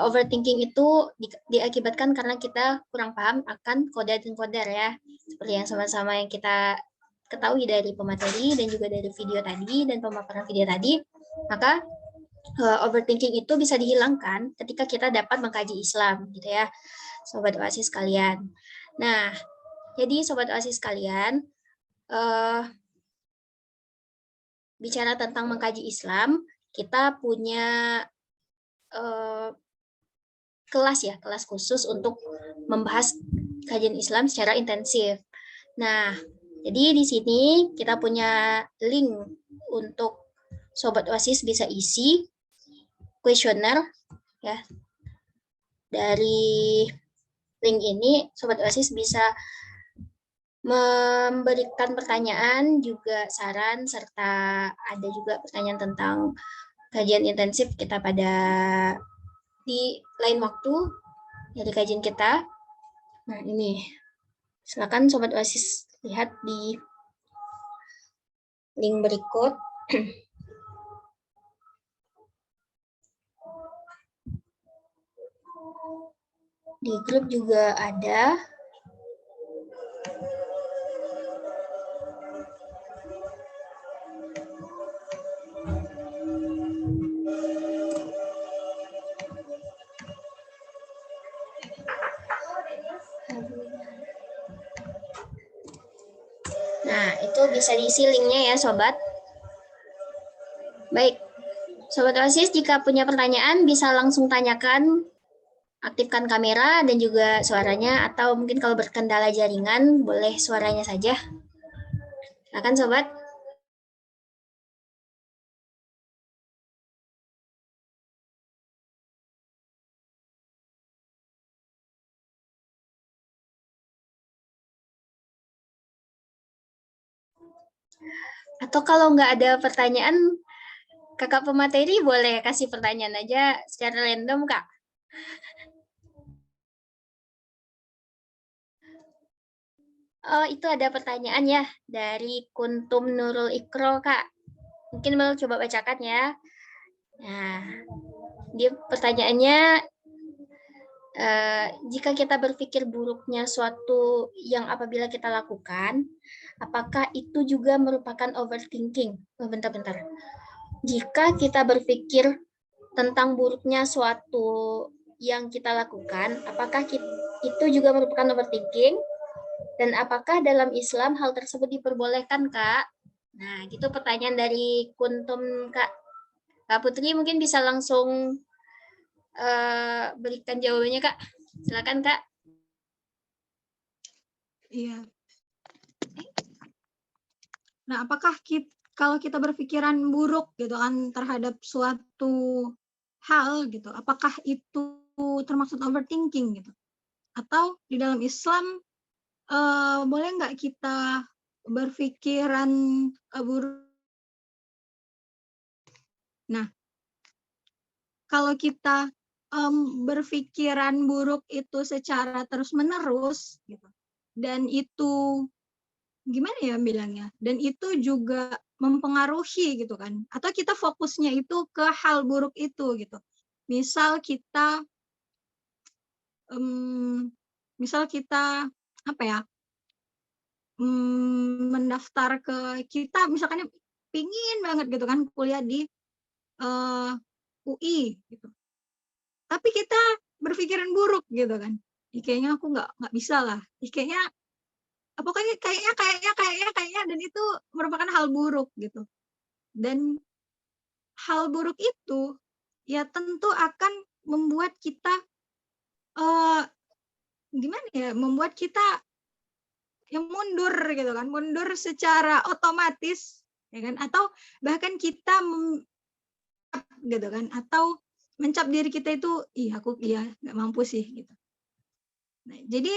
overthinking itu diakibatkan karena kita kurang paham akan kodar dan kodar ya, seperti yang sama-sama yang kita ketahui dari pemateri dan juga dari video tadi dan pemaparan video tadi. Maka overthinking itu bisa dihilangkan ketika kita dapat mengkaji Islam gitu ya Sobat Oasis sekalian. Nah, jadi Sobat Oasis sekalian, bicara tentang mengkaji Islam, kita punya kelas khusus untuk membahas kajian Islam secara intensif. Nah, Jadi di sini kita punya link untuk Sobat OSIS bisa isi kuesioner ya. Dari link ini Sobat OSIS bisa memberikan pertanyaan, juga saran, serta ada juga pertanyaan tentang kajian intensif kita pada di lain waktu dari kajian kita. Nah ini, silakan Sobat OSIS lihat di link berikut. Di grup juga ada. Nah, itu bisa diisi linknya ya, Sobat. Baik, Sobat OSIS, jika punya pertanyaan bisa langsung tanyakan, aktifkan kamera dan juga suaranya, atau mungkin kalau berkendala jaringan, boleh suaranya saja. Silakan, Sobat. Atau kalau nggak ada pertanyaan, kakak pemateri boleh kasih pertanyaan aja secara random, Kak. Oh, itu ada pertanyaan ya dari Kuntum Nurul Ikro, Kak. Mungkin mau coba bacakan ya. Nah, dia pertanyaannya, jika kita berpikir buruknya suatu yang apabila kita lakukan, apakah itu juga merupakan overthinking? Oh, bentar. Jika kita berpikir tentang buruknya suatu yang kita lakukan, apakah itu juga merupakan overthinking? Dan apakah dalam Islam hal tersebut diperbolehkan, Kak? Nah, gitu pertanyaan dari Kuntum, Kak. Kak Putri mungkin bisa langsung berikan jawabannya, Kak. Silakan, Kak. Iya. Nah, apakah kalau kita berpikiran buruk gitu kan terhadap suatu hal gitu, apakah itu termasuk overthinking gitu? Atau di dalam Islam boleh nggak kita berpikiran buruk? Nah, kalau kita berpikiran buruk itu secara terus-menerus gitu, dan itu gimana ya bilangnya, dan itu juga mempengaruhi gitu kan, atau kita fokusnya itu ke hal buruk itu gitu. Misal kita apa ya, mendaftar kita misalkan pingin banget gitu kan kuliah di UI gitu, tapi kita berpikiran buruk gitu kan, kayaknya aku nggak bisa lah, kayaknya pokoknya kayaknya, dan itu merupakan hal buruk gitu. Dan hal buruk itu ya tentu akan membuat kita gimana ya, membuat kita yang mundur gitu kan, mundur secara otomatis ya kan, atau bahkan kita gitu kan, atau mencap diri kita itu aku nggak mampu sih gitu. Nah, jadi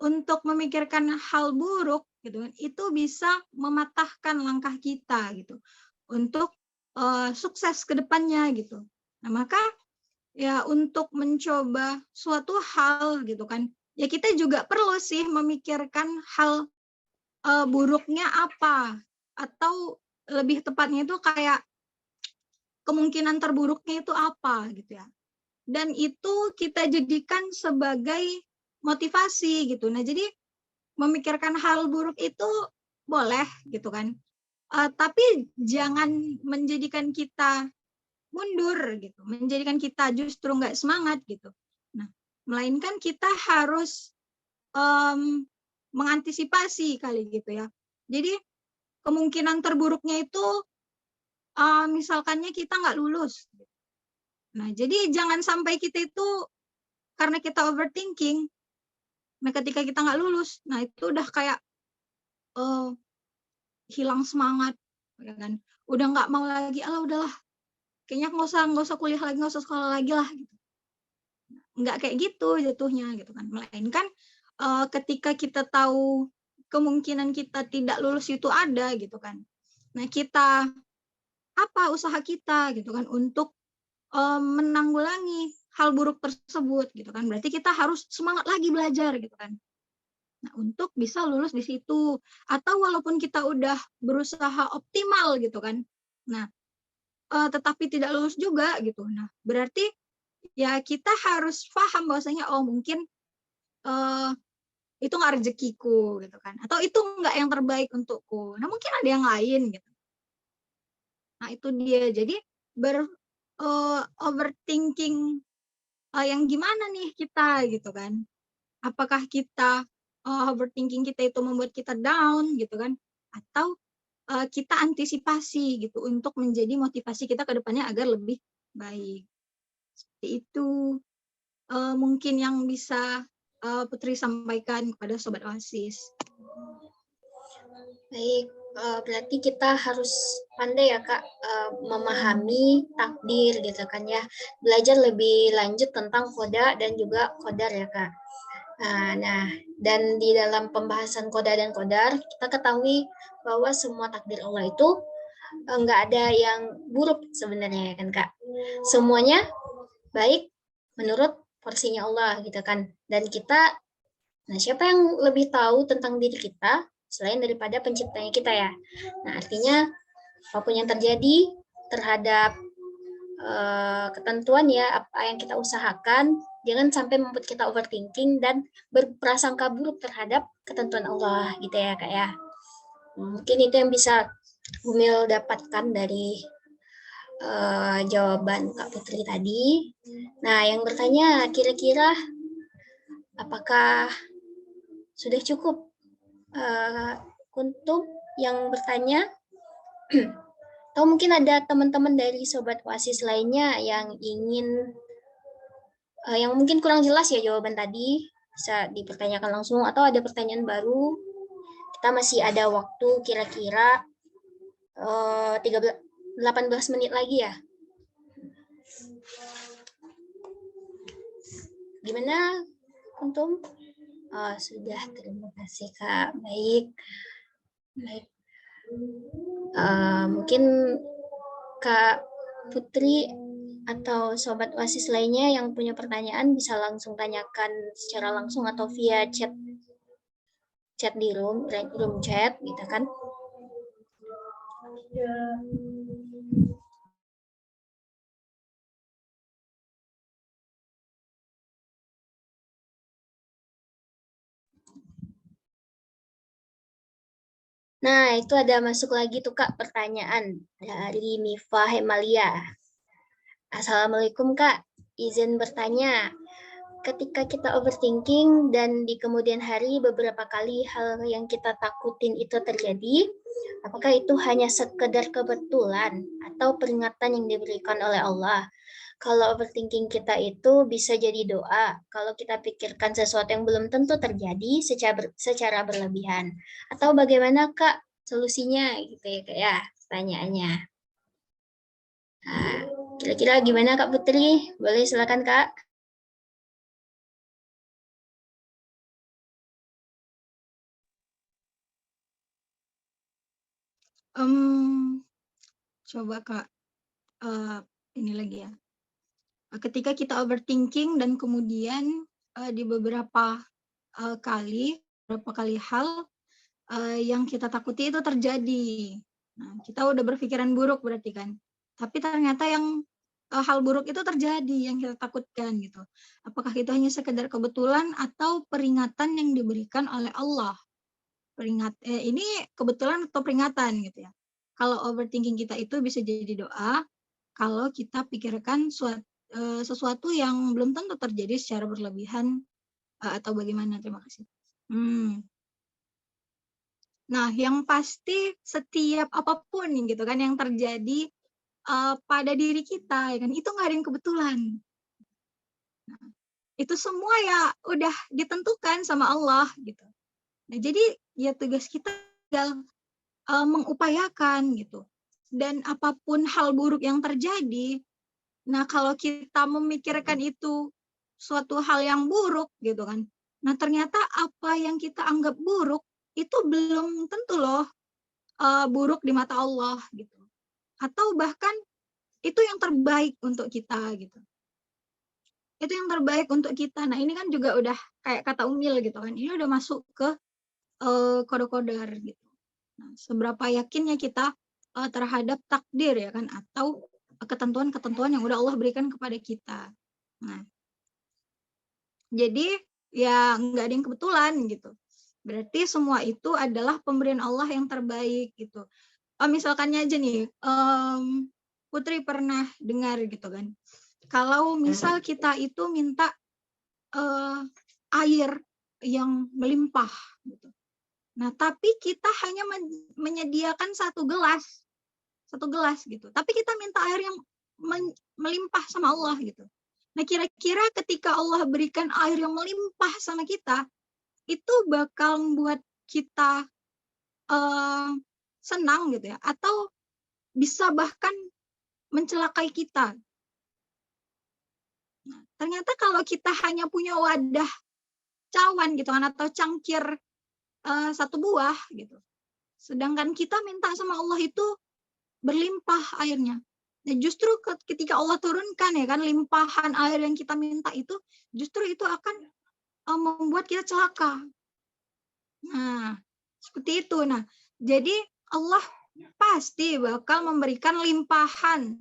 untuk memikirkan hal buruk gitu kan, itu bisa mematahkan langkah kita gitu untuk sukses ke depannya gitu. Nah, maka ya untuk mencoba suatu hal gitu kan, ya kita juga perlu sih memikirkan hal buruknya apa, atau lebih tepatnya itu kayak kemungkinan terburuknya itu apa gitu ya. Dan itu kita jadikan sebagai motivasi gitu. Nah, jadi memikirkan hal buruk itu boleh gitu kan. Tapi jangan menjadikan kita mundur gitu, menjadikan kita justru nggak semangat gitu. Nah, melainkan kita harus mengantisipasi kali gitu ya. Jadi kemungkinan terburuknya itu misalkannya kita nggak lulus. Nah, jadi jangan sampai kita itu karena kita overthinking, nah ketika kita nggak lulus, nah itu udah kayak hilang semangat, ya kan? Udah nggak mau lagi, "Alah udahlah, kayaknya nggak usah kuliah lagi, nggak usah sekolah lagi lah." Gitu. Nggak kayak gitu jatuhnya gitu kan. Melainkan ketika kita tahu kemungkinan kita tidak lulus itu ada gitu kan. Nah kita usaha kita gitu kan untuk menanggulangi hal buruk tersebut gitu kan. Berarti kita harus semangat lagi belajar gitu kan. Nah, untuk bisa lulus di situ atau walaupun kita udah berusaha optimal gitu kan. Nah, tetapi tidak lulus juga gitu. Nah, berarti ya kita harus paham bahwasanya mungkin itu nggak rezekiku gitu kan. Atau itu nggak yang terbaik untukku. Nah, mungkin ada yang lain gitu. Nah, itu dia. Jadi overthinking yang gimana nih kita gitu kan. Apakah kita overthinking kita itu membuat kita down gitu kan, atau kita antisipasi gitu untuk menjadi motivasi kita ke depannya agar lebih baik. Seperti itu mungkin yang bisa Putri sampaikan kepada Sobat OASIS. Baik, berarti kita harus pandai ya Kak, memahami takdir gitu kan ya. Belajar lebih lanjut tentang koda dan juga kodar ya Kak. Nah, dan di dalam pembahasan koda dan kodar, kita ketahui bahwa semua takdir Allah itu nggak ada yang buruk sebenarnya ya kan Kak. Semuanya baik menurut porsinya Allah gitu kan. Dan kita, nah siapa yang lebih tahu tentang diri kita selain daripada penciptanya kita ya. Nah artinya apapun yang terjadi terhadap ketentuan ya apa yang kita usahakan, jangan sampai membuat kita overthinking dan berprasangka buruk terhadap ketentuan Allah gitu ya Kak ya. Mungkin itu yang bisa Bumil dapatkan dari jawaban Kak Putri tadi. Nah, yang bertanya kira-kira apakah sudah cukup untuk yang bertanya? Atau mungkin ada teman-teman dari Sobat OASIS lainnya yang ingin yang mungkin kurang jelas ya jawaban tadi, bisa dipertanyakan langsung atau ada pertanyaan baru. Kita masih ada waktu kira-kira 18 menit lagi ya. Gimana, Kuntum? Sudah, terima kasih Kak. Baik. Mungkin Kak Putri atau Sobat OASIS lainnya yang punya pertanyaan bisa langsung tanyakan secara langsung atau via chat di room chat gitu kan. Nah, itu ada masuk lagi tuh Kak pertanyaan dari Mifa Hemalia. Assalamualaikum Kak, izin bertanya. Ketika kita overthinking dan di kemudian hari beberapa kali hal yang kita takutin itu terjadi, apakah itu hanya sekedar kebetulan atau peringatan yang diberikan oleh Allah? Kalau overthinking kita itu bisa jadi doa, kalau kita pikirkan sesuatu yang belum tentu terjadi secara berlebihan. Atau bagaimana Kak solusinya gitu ya Kak ya, pertanyaannya. Nah, kira-kira gimana Kak Putri? Boleh silakan Kak. Coba Kak, ini lagi ya. Ketika kita overthinking dan kemudian di beberapa kali hal yang kita takuti itu terjadi. Nah, kita udah berpikiran buruk berarti kan. Tapi ternyata yang hal buruk itu terjadi yang kita takutkan gitu. Apakah itu hanya sekedar kebetulan atau peringatan yang diberikan oleh Allah? Ini kebetulan atau peringatan gitu ya. Kalau overthinking kita itu bisa jadi doa kalau kita pikirkan sesuatu yang belum tentu terjadi secara berlebihan atau bagaimana. Terima kasih. Nah, yang pasti setiap apapun gitu kan yang terjadi pada diri kita, ya kan itu nggak ada yang kebetulan. Nah, itu semua ya udah ditentukan sama Allah gitu. Nah, jadi ya tugas kita tinggal mengupayakan gitu. Dan apapun hal buruk yang terjadi, nah kalau kita memikirkan itu suatu hal yang buruk gitu kan, nah ternyata apa yang kita anggap buruk itu belum tentu loh buruk di mata Allah gitu. Atau bahkan itu yang terbaik untuk kita gitu. Itu yang terbaik untuk kita. Nah ini kan juga udah kayak kata Umil gitu kan, ini udah masuk ke qada-qadar gitu. Nah, seberapa yakinnya kita terhadap takdir ya kan, atau ketentuan-ketentuan yang udah Allah berikan kepada kita. Nah, jadi ya nggak ada yang kebetulan gitu. Berarti semua itu adalah pemberian Allah yang terbaik gitu. Misalkannya aja nih, Putri pernah dengar gitu kan, kalau misal kita itu minta air yang melimpah gitu. Nah, tapi kita hanya menyediakan satu gelas gitu. Tapi kita minta air yang melimpah sama Allah gitu. Nah, kira-kira ketika Allah berikan air yang melimpah sama kita, itu bakal membuat kita senang gitu ya, atau bisa bahkan mencelakai kita. Nah, ternyata kalau kita hanya punya wadah cawan gitu kan, atau cangkir satu buah gitu, sedangkan kita minta sama Allah itu berlimpah airnya. Nah, justru ketika Allah turunkan ya kan limpahan air yang kita minta itu, justru itu akan membuat kita celaka. Nah, seperti itu. Nah, jadi Allah pasti bakal memberikan limpahan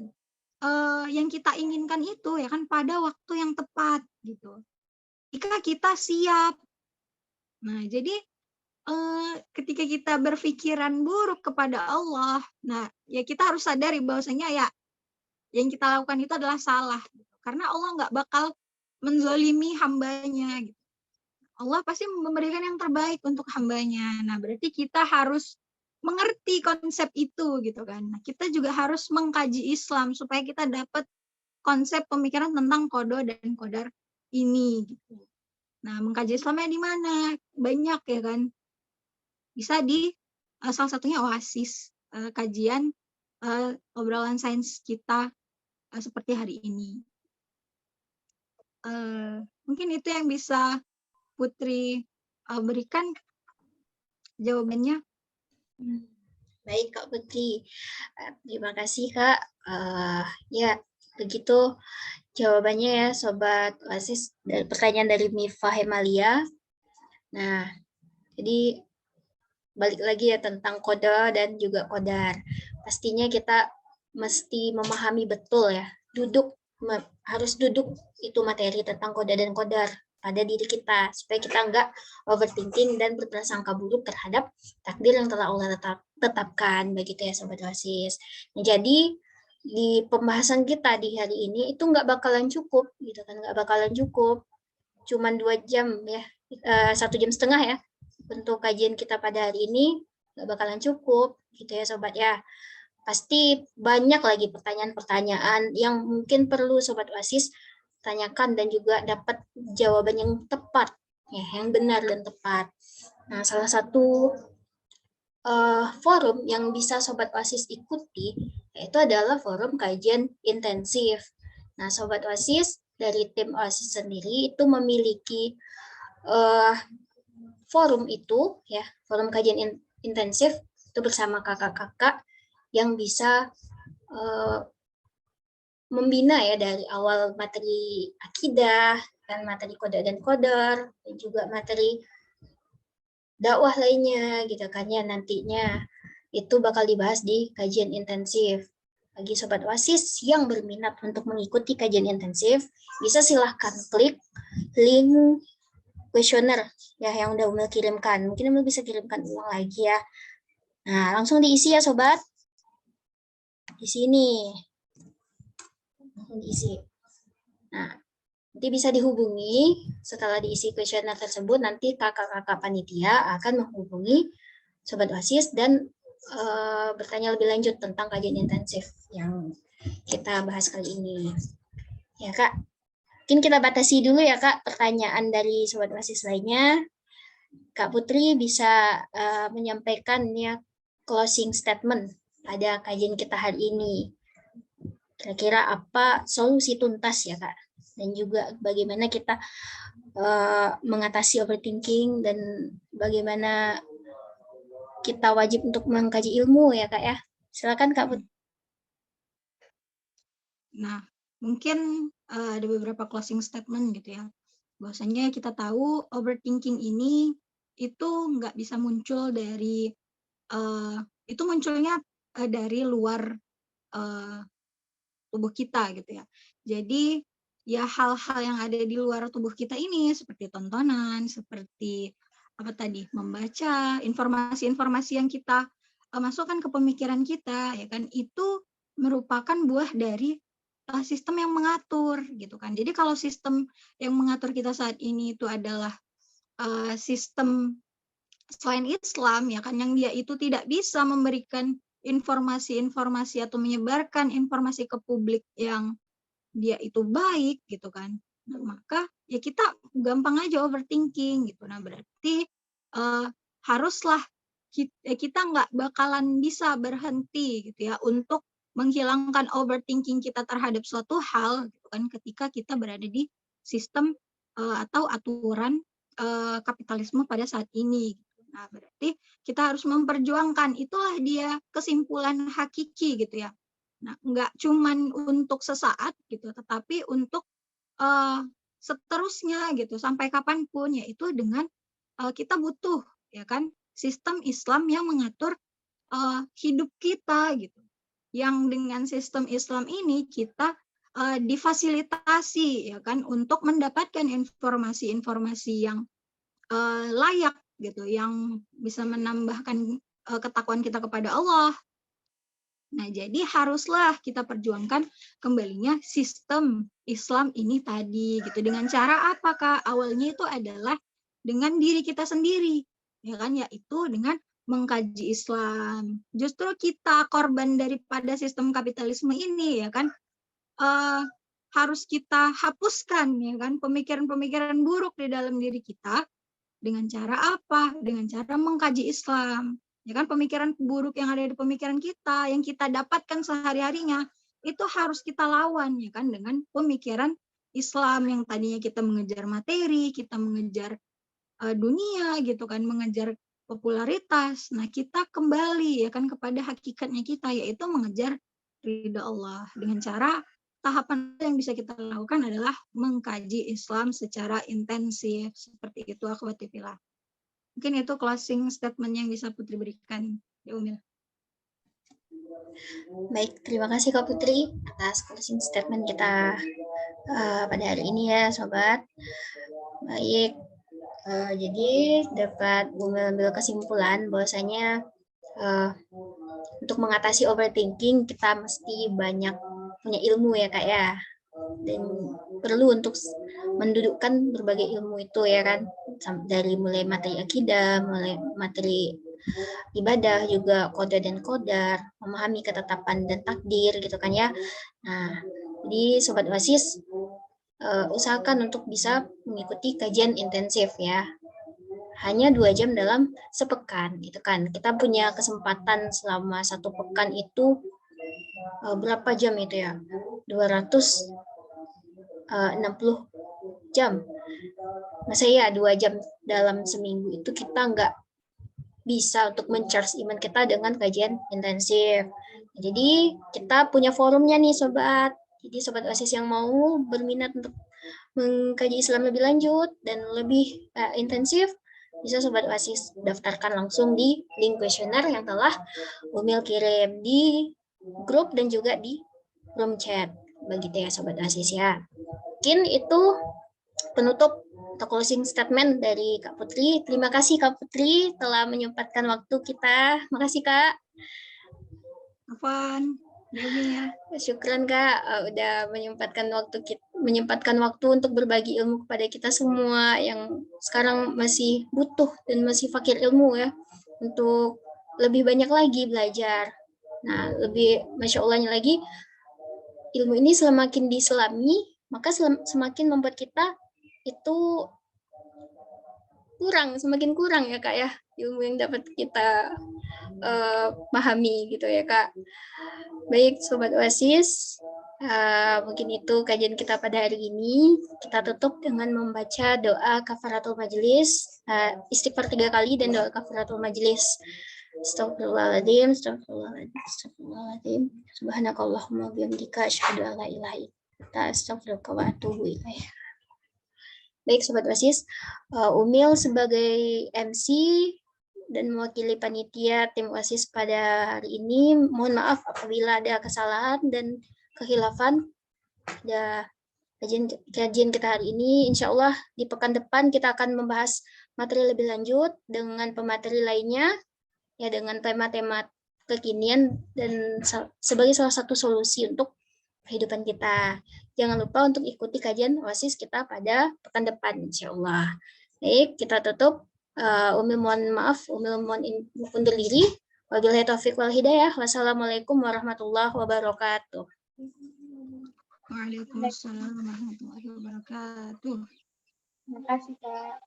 yang kita inginkan itu ya kan pada waktu yang tepat gitu. Jika kita siap. Nah, jadi ketika kita berpikiran buruk kepada Allah, nah ya kita harus sadari bahwasanya ya yang kita lakukan itu adalah salah. Karena Allah nggak bakal menzalimi hambanya. Gitu. Allah pasti memberikan yang terbaik untuk hambanya. Nah berarti kita harus mengerti konsep itu gitu kan. Nah, kita juga harus mengkaji Islam supaya kita dapat konsep pemikiran tentang qada dan qadar ini. Gitu. Nah mengkaji Islamnya di mana? Banyak ya kan. Bisa di salah satunya Oasis, kajian obrolan sains kita seperti hari ini. Mungkin itu yang bisa Putri berikan jawabannya. Baik Kak Putri, terima kasih Kak. Ya begitu jawabannya ya Sobat Oasis dari pertanyaan dari Mifa Hemalia. Nah, jadi balik lagi ya tentang qada dan juga qadar. Pastinya kita mesti memahami betul ya, harus duduk itu materi tentang qada dan qadar pada diri kita supaya kita enggak overthinking dan berprasangka buruk terhadap takdir yang telah Allah tetapkan, begitu ya Sobat Oasis. Nah, jadi di pembahasan kita di hari ini itu enggak bakalan cukup gitu kan, enggak bakalan cukup cuman 2 jam ya, 1,5 jam ya untuk kajian kita pada hari ini, nggak bakalan cukup gitu ya Sobat ya. Pasti banyak lagi pertanyaan-pertanyaan yang mungkin perlu Sobat Oasis tanyakan dan juga dapat jawaban yang tepat, ya, yang benar dan tepat. Nah, salah satu forum yang bisa Sobat Oasis ikuti yaitu adalah forum kajian intensif. Nah, Sobat Oasis dari tim Oasis sendiri itu memiliki forum itu ya, forum kajian intensif itu bersama kakak-kakak yang bisa membina ya dari awal materi akidah dan materi qada dan qadar dan juga materi dakwah lainnya gitu kan ya, nantinya itu bakal dibahas di kajian intensif. Bagi Sobat Oasis yang berminat untuk mengikuti kajian intensif, bisa silahkan klik link kuesioner ya yang udah Umil kirimkan. Mungkin Umil bisa kirimkan ulang lagi ya. Nah, langsung diisi ya Sobat. Di sini. Langsung diisi. Nah, nanti bisa dihubungi setelah diisi kuesioner tersebut, nanti kakak-kakak panitia akan menghubungi Sobat Oasis dan bertanya lebih lanjut tentang kajian intensif yang kita bahas kali ini. Ya Kak. Mungkin kita batasi dulu ya Kak pertanyaan dari Sobat Oasis lainnya. Kak Putri bisa menyampaikan ya closing statement pada kajian kita hari ini. Kira-kira apa solusi tuntas ya Kak? Dan juga bagaimana kita mengatasi overthinking dan bagaimana kita wajib untuk mengkaji ilmu ya Kak ya. Silakan Kak Putri. Nah, mungkin ada beberapa closing statement gitu ya. Bahwasanya kita tahu overthinking ini itu nggak bisa muncul dari itu munculnya dari luar tubuh kita gitu ya. Jadi ya hal-hal yang ada di luar tubuh kita ini seperti tontonan, seperti apa tadi, membaca informasi-informasi yang kita masukkan ke pemikiran kita ya kan, itu merupakan buah dari sistem yang mengatur gitu kan. Jadi kalau sistem yang mengatur kita saat ini itu adalah sistem selain Islam ya kan, yang dia itu tidak bisa memberikan informasi-informasi atau menyebarkan informasi ke publik yang dia itu baik gitu kan. Nah, maka ya kita gampang aja overthinking gitu. Nah, berarti haruslah kita nggak bakalan bisa berhenti gitu ya untuk menghilangkan overthinking kita terhadap suatu hal gitu kan, ketika kita berada di sistem atau aturan kapitalisme pada saat ini. Nah, berarti kita harus memperjuangkan, itulah dia kesimpulan hakiki gitu ya. Nah, nggak cuman untuk sesaat gitu, tetapi untuk seterusnya gitu, sampai kapanpun, yaitu dengan kita butuh ya kan sistem Islam yang mengatur hidup kita gitu. Yang dengan sistem Islam ini kita difasilitasi ya kan untuk mendapatkan informasi-informasi yang layak gitu, yang bisa menambahkan ketakwaan kita kepada Allah. Nah, jadi haruslah kita perjuangkan kembalinya sistem Islam ini tadi gitu. Dengan cara apa, Kak? Awalnya itu adalah dengan diri kita sendiri, ya kan? Yaitu dengan mengkaji Islam. Justru kita korban daripada sistem kapitalisme ini, ya kan? Harus kita hapuskan, ya kan? Pemikiran-pemikiran buruk di dalam diri kita. Dengan cara apa? Dengan cara mengkaji Islam. Ya kan, pemikiran buruk yang ada di pemikiran kita, yang kita dapatkan sehari-harinya, itu harus kita lawan ya kan dengan pemikiran Islam yang tadinya kita mengejar materi, kita mengejar dunia gitu kan, mengejar popularitas. Nah, kita kembali ya kan kepada hakikatnya kita, yaitu mengejar ridha Allah. Dengan cara tahapan yang bisa kita lakukan adalah mengkaji Islam secara intensif. Seperti itu, akhwati fillah. Mungkin itu closing statement yang bisa Putri berikan, ya Umil. Baik, terima kasih Kak Putri atas closing statement kita pada hari ini ya Sobat. Baik, jadi dapat mengambil kesimpulan bahwasanya untuk mengatasi overthinking kita mesti banyak punya ilmu ya Kak ya. Dan perlu untuk mendudukkan berbagai ilmu itu ya kan, dari mulai materi akidah, mulai materi ibadah, juga qada dan qadar, memahami ketetapan dan takdir gitu kan ya. Nah, jadi Sobat Oasis usahakan untuk bisa mengikuti kajian intensif ya. Hanya 2 jam dalam sepekan gitu kan. Kita punya kesempatan selama 1 pekan itu berapa jam itu ya? 260 jam. Masa ya 2 jam dalam seminggu itu kita nggak bisa untuk men-charge iman kita dengan kajian intensif. Jadi kita punya forumnya nih Sobat. Jadi Sobat Oasis yang mau berminat untuk mengkaji Islam lebih lanjut dan lebih intensif, bisa Sobat Oasis daftarkan langsung di link kuesioner yang telah Umil kirim di grup dan juga di room chat. Begitu ya Sobat Oasis ya. Mungkin itu penutup atau closing statement dari Kak Putri. Terima kasih Kak Putri telah menyempatkan waktu kita. Makasih Kak. Afwan, ya. Syukran Kak udah menyempatkan waktu untuk berbagi ilmu kepada kita semua yang sekarang masih butuh dan masih fakir ilmu ya, untuk lebih banyak lagi belajar. Nah, lebih Masya Allahnya lagi, ilmu ini semakin diselami, maka semakin membuat kita itu semakin kurang ya Kak ya, ilmu yang dapat kita pahami gitu ya Kak. Baik Sobat Oasis, mungkin itu kajian kita pada hari ini. Kita tutup dengan membaca doa kafaratul majelis, istighfar 3 kali dan doa kafaratul majelis. Astagfirullahaladzim, astagfirullahaladzim, astagfirullahaladzim. Subhanakallahumma bihamdika asyhadu an la ilaha illa anta astaghfiruka wa atubu ilaik. Baik Sobat Oasis, Umil sebagai MC dan mewakili panitia tim OSIS pada hari ini, mohon maaf apabila ada kesalahan dan kehilafan pada kajian kita hari ini. Insya Allah di pekan depan kita akan membahas materi lebih lanjut dengan pemateri lainnya, ya dengan tema-tema kekinian dan sebagai salah satu solusi untuk kehidupan kita. Jangan lupa untuk ikuti kajian OSIS kita pada pekan depan, insya Allah. Baik, kita tutup. Umil mohon maaf, Umil mohon undur diri. Wabillahi taufiq wal hidayah. Wassalamualaikum warahmatullahi wabarakatuh. Waalaikumsalam warahmatullahi wabarakatuh. Terima kasih Kak.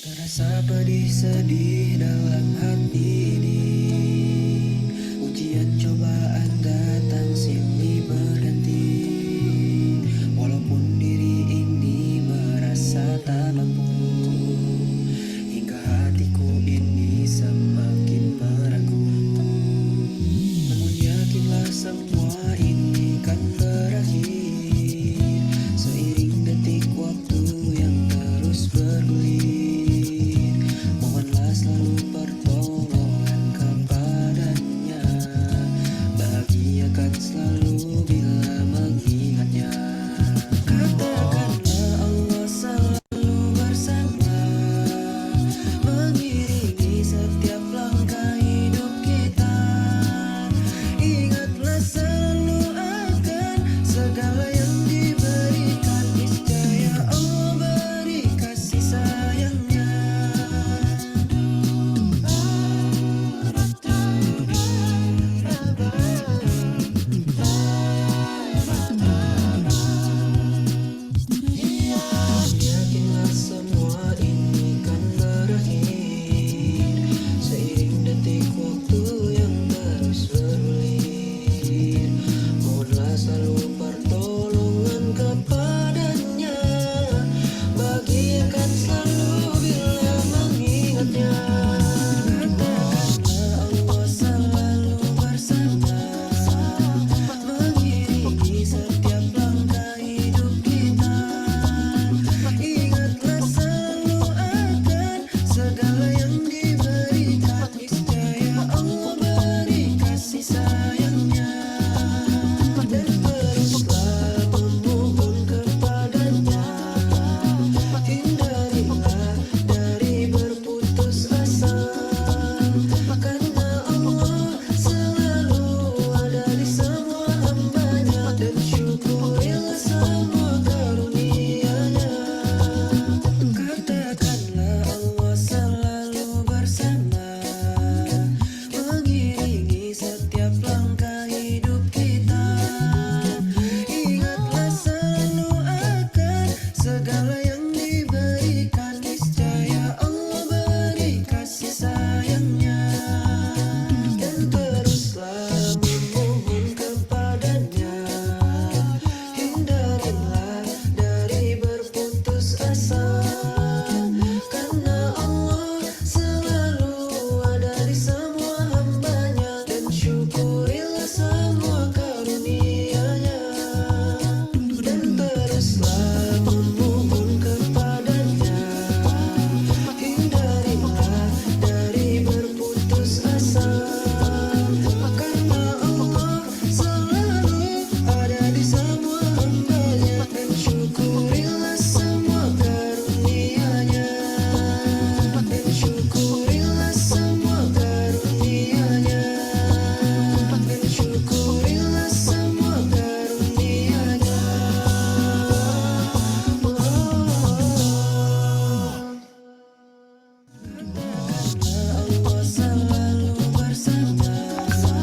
Terasa pedih sedih dalam hati ini.